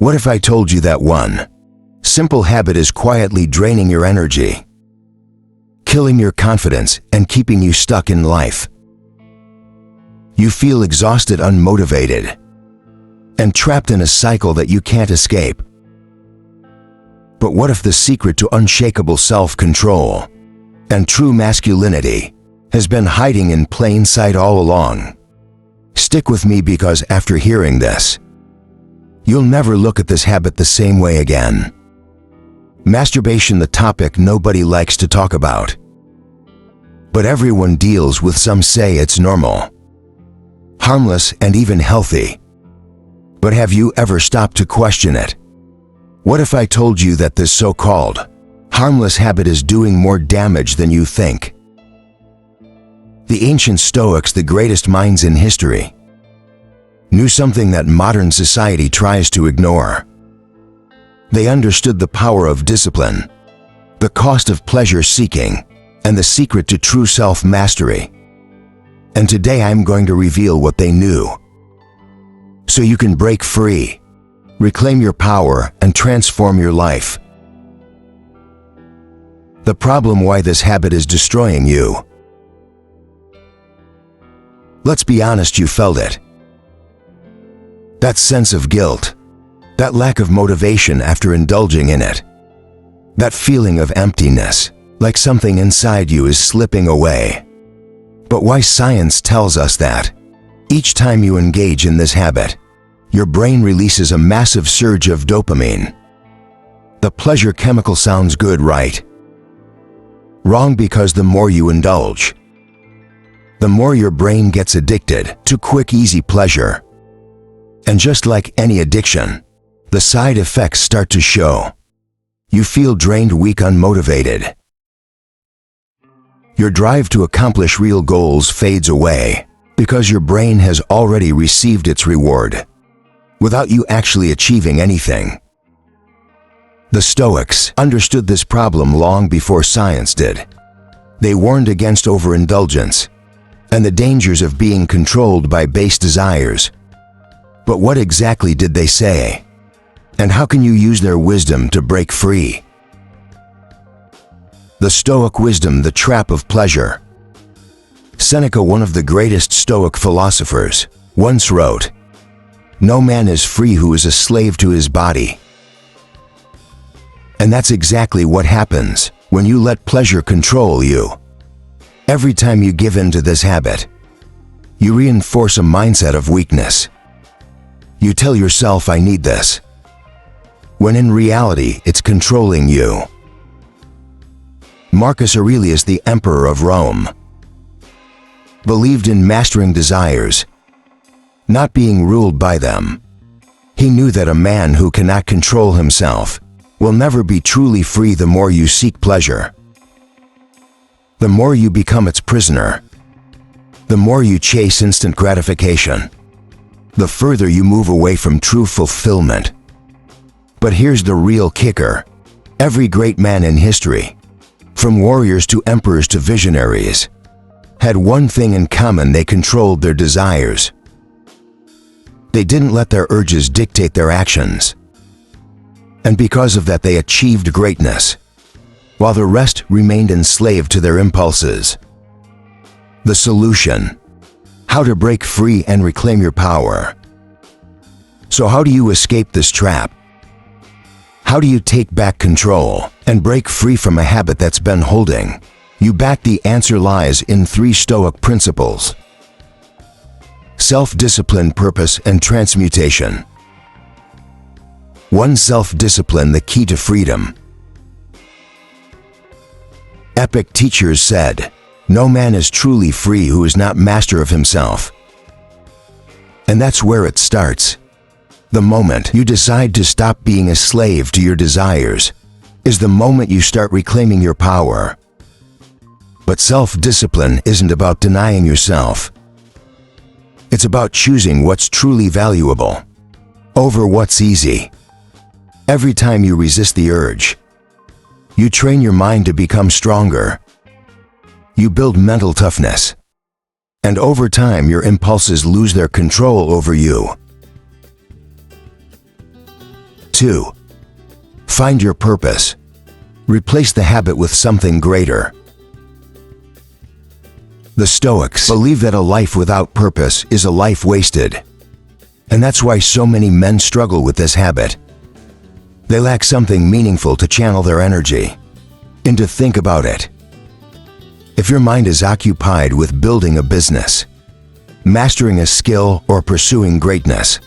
What if I told you that one simple habit is quietly draining your energy, killing your confidence, and keeping you stuck in life? You feel exhausted, unmotivated, and trapped in a cycle that you can't escape. But what if the secret to unshakable self-control and true masculinity has been hiding in plain sight all along? Stick with me, because after hearing this, you'll never look at this habit the same way again. Masturbation, the topic nobody likes to talk about, but everyone deals with. Some say it's normal, harmless, and even healthy. But have you ever stopped to question it? What if I told you that this so-called harmless habit is doing more damage than you think? The ancient Stoics, the greatest minds in history, knew something that modern society tries to ignore. They understood the power of discipline, the cost of pleasure-seeking, and the secret to true self-mastery. And today I'm going to reveal what they knew, so you can break free, reclaim your power, and transform your life. The problem: why this habit is destroying you. Let's be honest, you felt it. That sense of guilt, that lack of motivation after indulging in it, that feeling of emptiness, like something inside you is slipping away. But why? Science tells us that each time you engage in this habit, your brain releases a massive surge of dopamine. The pleasure chemical. Sounds good, right? Wrong, because the more you indulge, the more your brain gets addicted to quick, easy pleasure. And just like any addiction, the side effects start to show. You feel drained, weak, unmotivated. Your drive to accomplish real goals fades away, because your brain has already received its reward, without you actually achieving anything. The Stoics understood this problem long before science did. They warned against overindulgence and the dangers of being controlled by base desires. But what exactly did they say? And how can you use their wisdom to break free? The Stoic wisdom, the trap of pleasure. Seneca, one of the greatest Stoic philosophers, once wrote, "No man is free who is a slave to his body." And that's exactly what happens when you let pleasure control you. Every time you give in to this habit, you reinforce a mindset of weakness. You tell yourself, "I need this," when in reality it's controlling you. Marcus Aurelius, the emperor of Rome, believed in mastering desires, not being ruled by them. He knew that a man who cannot control himself will never be truly free. The more you seek pleasure, the more you become its prisoner. The more you chase instant gratification, the further you move away from true fulfillment. But here's the real kicker. Every great man in history, from warriors to emperors to visionaries, had one thing in common: they controlled their desires. They didn't let their urges dictate their actions. And because of that, they achieved greatness, while the rest remained enslaved to their impulses. The solution: how to break free and reclaim your power. So how do you escape this trap? How do you take back control and break free from a habit that's been holding you back? The answer lies in 3 Stoic principles: self-discipline, purpose, and transmutation. 1. Self-discipline, the key to freedom. Epic teachers said, "No man is truly free who is not master of himself." And that's where it starts. The moment you decide to stop being a slave to your desires is the moment you start reclaiming your power. But self-discipline isn't about denying yourself. It's about choosing what's truly valuable over what's easy. Every time you resist the urge, you train your mind to become stronger. You build mental toughness. And over time, your impulses lose their control over you. 2. Find your purpose. Replace the habit with something greater. The Stoics believe that a life without purpose is a life wasted. And that's why so many men struggle with this habit. They lack something meaningful to channel their energy, and to think about it. If your mind is occupied with building a business, mastering a skill, or pursuing greatness,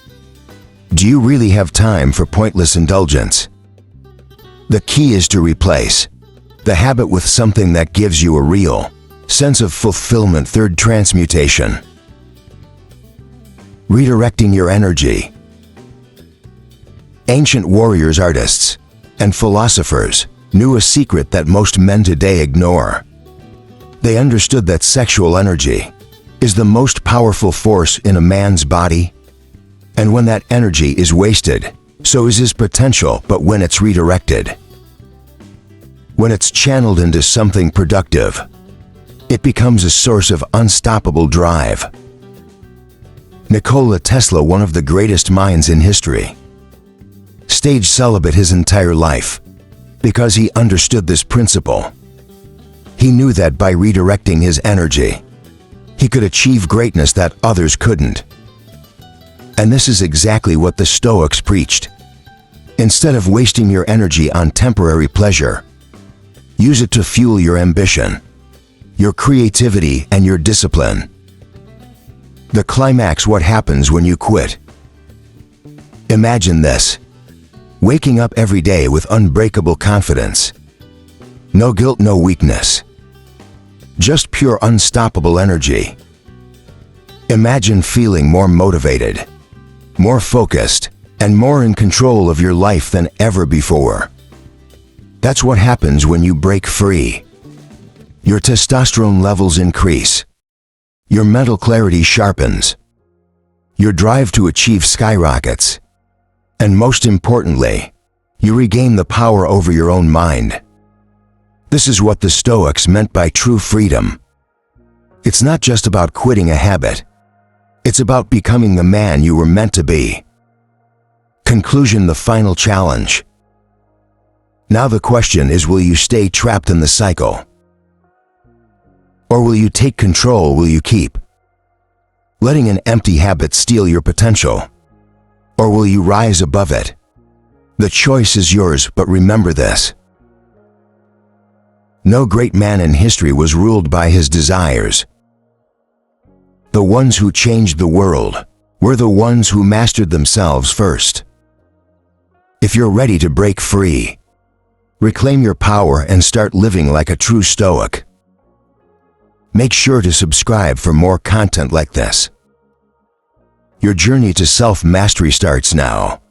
do you really have time for pointless indulgence? The key is to replace the habit with something that gives you a real sense of fulfillment. Third, transmutation. Redirecting your energy. Ancient warriors, artists, and philosophers knew a secret that most men today ignore. They understood that sexual energy is the most powerful force in a man's body, and when that energy is wasted, so is his potential. But when it's redirected, when it's channeled into something productive, it becomes a source of unstoppable drive. Nikola Tesla, one of the greatest minds in history, stayed celibate his entire life because he understood this principle. He knew that by redirecting his energy, he could achieve greatness that others couldn't. And this is exactly what the Stoics preached. Instead of wasting your energy on temporary pleasure, use it to fuel your ambition, your creativity, and your discipline. The climax: what happens when you quit? Imagine this: waking up every day with unbreakable confidence. No guilt, no weakness. Just pure unstoppable energy. Imagine feeling more motivated, more focused, and more in control of your life than ever before. That's what happens when you break free. Your testosterone levels increase. Your mental clarity sharpens. Your drive to achieve skyrockets. And most importantly, you regain the power over your own mind. This is what the Stoics meant by true freedom. It's not just about quitting a habit. It's about becoming the man you were meant to be. Conclusion: the final challenge. Now the question is, will you stay trapped in the cycle? Or will you take control? Will you keep letting an empty habit steal your potential? Or will you rise above it? The choice is yours, but remember this: no great man in history was ruled by his desires. The ones who changed the world were the ones who mastered themselves first. If you're ready to break free, reclaim your power, and start living like a true Stoic, make sure to subscribe for more content like this. Your journey to self-mastery starts now.